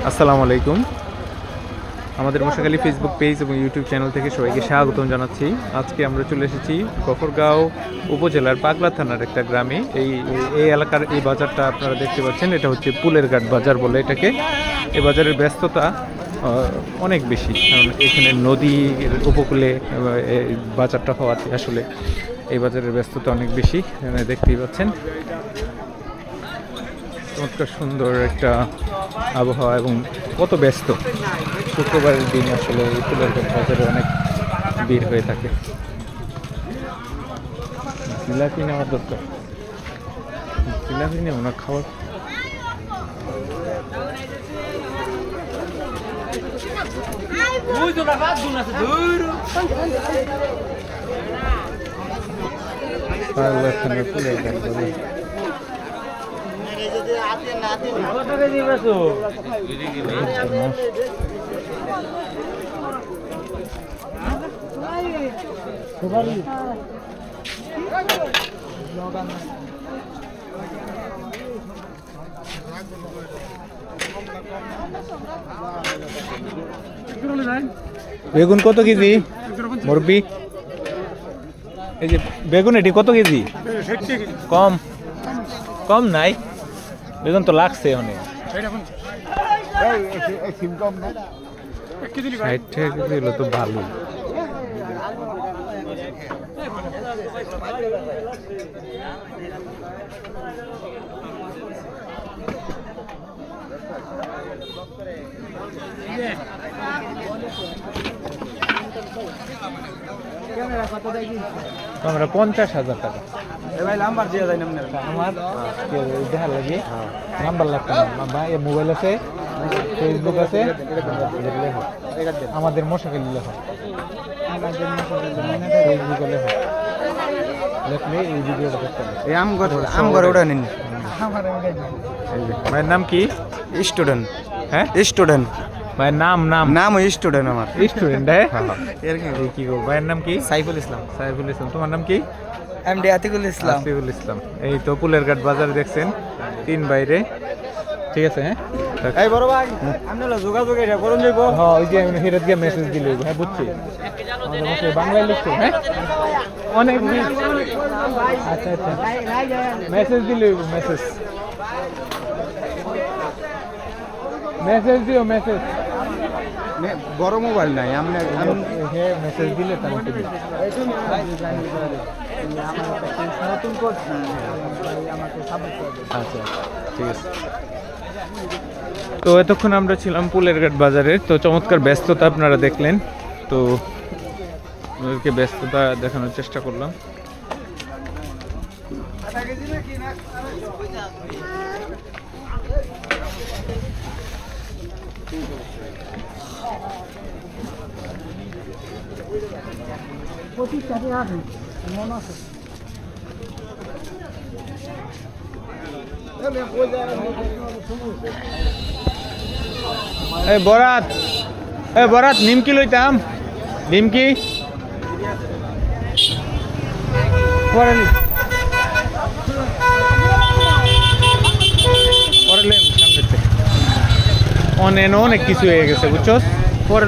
আসসালামু আলাইকুম। আমাদের মশাখালী ফেসবুক পেজ এবং ইউটিউব চ্যানেল থেকে সবাইকে স্বাগতম জানাচ্ছি। আজকে আমরা চলে এসেছি গফরগাঁও উপজেলার পাগলা থানার একটা গ্রামে। এই এলাকার এই বাজারটা আপনারা দেখতে পাচ্ছেন, এটা হচ্ছে পুলের ঘাট বাজার বলে এটাকে। এই বাজারের ব্যস্ততা অনেক বেশি, কারণ এখানে নদীর উপকূলে বাজারটা হওয়াতে আসলে এই বাজারের ব্যস্ততা অনেক বেশি। এখানে দেখতেই পাচ্ছেন চমৎকার সুন্দর একটা আবহাওয়া এবং কত ব্যস্ত। শুক্রবারের দিন আসলে এই ফুলের বাজারে অনেক ভিড় হয়ে থাকে। জিলাপি নেওয়ার দরকার, জিলাপি নেব না খাওয়ার। বেগুন কত কেজি মুরব্বি? এই যে বেগুন এটি কত কেজি? কম কম নাই, বেগুন তো লাগছে অনেক। 60 টাকা কেজি হলো তো ভালো। আমরা 50,000 টাকা নাম্বার দিয়ে যাই। আমার দেখা লাগে নাম্বার লাগবে না ভাই। মোবাইল আছে, ফেসবুক আছে, আমাদের মশাখালী লেখা, ফেসবুকে লেখা লেখলে এই ভিডিওটা দেখতে হবে। এই আমগর ওটা নিন। ভাইয়ের নাম কি? স্টুডেন্ট। হ্যাঁ স্টুডেন্ট। ভাইয়ের নাম স্টুডেন্ট। আমার স্টুডেন্ট। হ্যাঁ কি গো, ভাইয়ের নাম কি? সাইফুল ইসলাম। সাইফুল ইসলাম। তোমার নাম কি? এমডি আতিকুল ইসলাম। আতিকুল ইসলাম। এই তো পুলের ঘাট বাজারে দেখছেন, 3 বাইরে। ঠিক আছে। হ্যাঁ এই বড় ভাই আপনি যোগাযোগ এটা করুন যাইব। হ্যাঁ ওই যে হিরাত গিয়ে মেসেজ দিলে। হ্যাঁ বুঝছি, আমাদের বাংলায় লিখছো। হ্যাঁ অনেক। আচ্ছা আচ্ছা মেসেজ দিলে, মেসেজ দিও। মেসেজ বড় মোবাইল নাই, আমি মেসেজ দিলে আচ্ছা ঠিক আছে। তো এতক্ষণ আমরা ছিলাম পুলের ঘাট বাজারের। তো চমৎকার ব্যস্ততা আপনারা দেখলেন, তো ওদেরকে ব্যস্ততা দেখানোর চেষ্টা করলাম। বরাত নিমকি লইতাম। নিমকি অনেক কিছু হয়ে গেছে বুঝছো, পরে